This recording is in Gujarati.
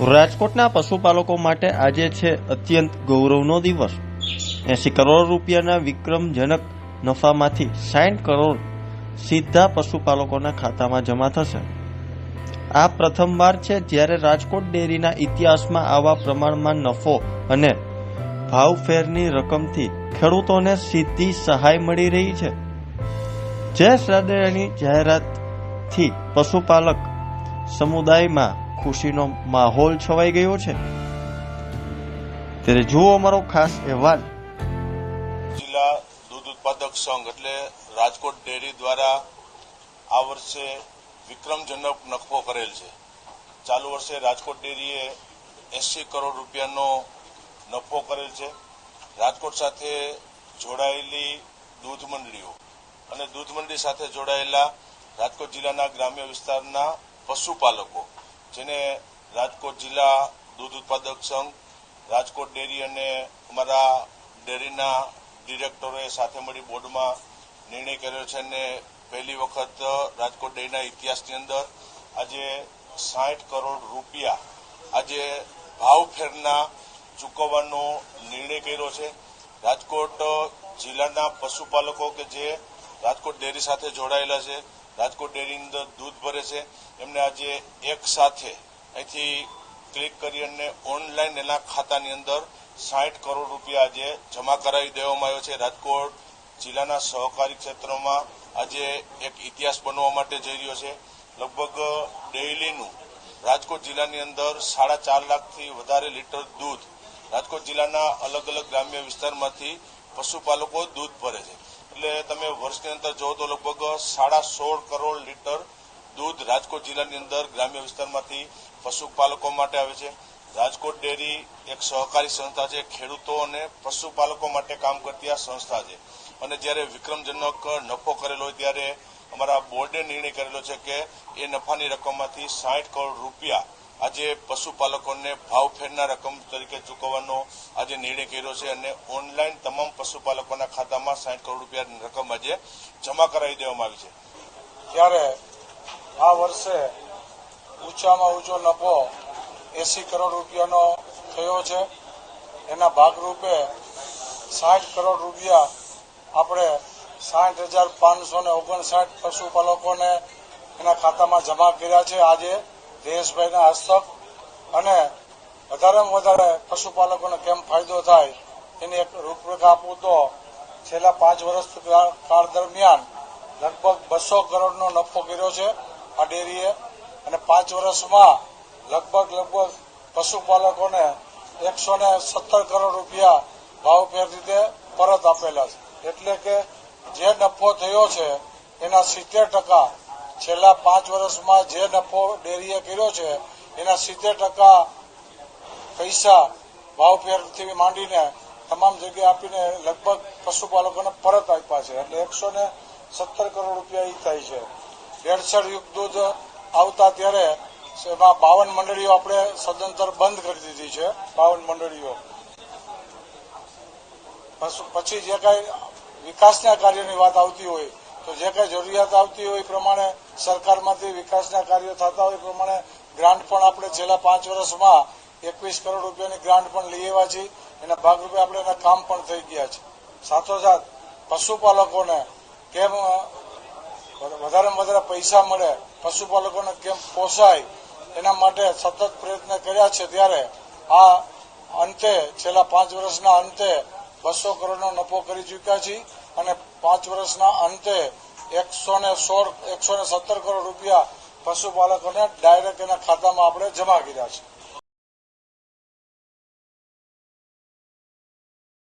રાજકોટના પશુપાલકો માટે આજે છે અત્યંત ગૌરવનો દિવસ। 80 કરોડ રૂપિયાના વિક્રમજનક નફામાંથી 60 કરોડ સીધા પશુપાલકોના ખાતામાં જમા થશે। આ પ્રથમવાર છે જ્યારે રાજકોટ ડેરીના ઇતિહાસમાં આવા પ્રમાણમાં નફો અને ભાવફેરની રકમથી ખેડૂતોને સીધી સહાય મળી રહી છે। જયેશ રાદડિયાની જાહેરાતથી પશુપાલક સમુદાયમાં ખુશીનો માહોલ છવાઈ ગયો છે। ત્યારે જુઓ અમારો ખાસ અહેવાલ। જિલ્લા દૂધ ઉત્પાદક સંઘ એટલે રાજકોટ ડેરી દ્વારા આ વર્ષે વિક્રમજનક નફો કરેલ છે। ચાલુ વર્ષે રાજકોટ ડેરીએ 80 કરોડ રૂપિયાનો નફો કરેલ છે। રાજકોટ સાથે જોડાયેલી દૂધ મંડળીઓ અને દૂધ મંડળી સાથે જોડાયેલા રાજકોટ જિલ્લાના ગ્રામ્ય વિસ્તારના પશુપાલકો જેને રાજકોટ જિલ્લા દૂધ ઉત્પાદક સંઘ, રાજકોટ ડેરી અને અમારા ડેરીના ડિરેક્ટરોએ સાથે મળી બોર્ડમાં નિર્ણય કર્યો છે અને પહેલી વખત રાજકોટ ડેરીના ઇતિહાસની અંદર આજે 60 કરોડ રૂપિયા આજે ભાવફેરના ચૂકવવાનો નિર્ણય કર્યો છે। રાજકોટ જિલ્લાના પશુપાલકો કે જે રાજકોટ ડેરી સાથે જોડાયેલા છે, રાજકોટ ડેરીની અંદર દૂધ ભરે છે, એમને આજે એક સાથે અહીંથી ક્લિક કરી અને ઓનલાઈન એના ખાતાની અંદર 60 કરોડ રૂપિયા આજે જમા કરાવી દેવામાં આવ્યો છે। રાજકોટ જિલ્લાના સહકારી ક્ષેત્રમાં આજે એક ઇતિહાસ બનવા માટે જઈ રહ્યો છે। લગભગ ડેઇલીનું રાજકોટ જિલ્લાની અંદર 4.5 લાખથી વધારે લીટર દૂધ રાજકોટ જિલ્લાના અલગ અલગ ગ્રામ્ય વિસ્તારમાંથી પશુપાલકો દૂધ ભરે છે। એટલે તમે વર્ષની અંદર જો તો લગભગ 16.5 કરોડ લીટર દૂધ રાજકોટ જિલ્લાની અંદર ગ્રામ્ય વિસ્તારમાંથી પશુપાલકો માટે આવે છે। રાજકોટ ડેરી એક સહકારી સંસ્થા છે, ખેડૂતો અને પશુપાલકો માટે કામ કરતી આ સંસ્થા છે અને જ્યારે વિક્રમજનક નફો કરેલો હોય ત્યારે અમારા બોર્ડે નિર્ણય કરેલો છે કે એ નફાની રકમમાંથી 60 કરોડ રૂપિયા આજે પશુપાલકોને ભાવફેરના રકમ તરીકે ચૂકવવાનો આજે નિર્ણય કર્યો છે અને ઓનલાઈન તમામ પશુપાલકોના ખાતામાં 60 કરોડ રૂપિયાની રકમ આજે જમા કરાવી દેવામાં આવી છે। ત્યારે આ વર્ષે ઊંચામાં ઊંચો નફો 80 કરોડ રૂપિયાનો થયો છે। એના ભાગરૂપે 60 કરોડ રૂપિયા આપણે 60,559 પશુપાલકોને એના ખાતામાં જમા કર્યા છે આજે જયેશભાઈના હસ્તક। અને વધારેમાં વધારે પશુપાલકોને કેમ ફાયદો થાય એની એક રૂપરેખા આપું તો છેલ્લા 5 વર્ષ કાળ દરમિયાન લગભગ 200 કરોડનો નફો કર્યો છે આ ડેરીએ અને 5 વર્ષમાં લગભગ પશુપાલકોને 117 કરોડ રૂપિયા ભાવફેર રીતે પરત આપેલા છે। એટલે કે જે નફો થયો છે એના 70% છેલ્લા 5 વર્ષમાં જે નફો ડેરીએ કર્યો છે એના 70% પૈસા ભાવફેરથી માંડીને તમામ જગ્યાએ આપીને લગભગ પશુપાલકોને પરત આપ્યા છે। એટલે 117 કરોડ રૂપિયા એ થાય છે। ભેળસેળ યુક્ત દૂધ આવતા ત્યારે એમાં 52 મંડળીઓ આપણે સદંતર બંધ કરી દીધી છે। 52 મંડળીઓ પછી જે કાંઈ વિકાસના કાર્યોની વાત આવતી હોય તો જે કાંઈ જરૂરિયાત આવતી હોય એ પ્રમાણે સરકારમાંથી વિકાસના કાર્યો થતા હોય એ પ્રમાણે ગ્રાન્ટ પણ આપણે છેલ્લા 5 વર્ષમાં 21 કરોડ રૂપિયાની ગ્રાન્ટ પણ લઈ આવ્યા છીએ। એના ભાગરૂપે આપણે એના કામ પણ થઈ ગયા છે। સાથોસાથ પશુપાલકોને કેમ વધારેમાં વધારે પૈસા મળે, પશુપાલકોને કેમ પોસાય એના માટે સતત પ્રયત્ન કર્યા છે। ત્યારે આ અંતે છેલ્લા 5 વર્ષના અંતે 200 કરોડનો નફો કરી ચૂક્યા છીએ અને 5 વર્ષના અંતે 117 કરોડ રૂપિયા પશુપાલકોને ડાયરેક્ટ એના ખાતામાં આપણે જમા કર્યા છે।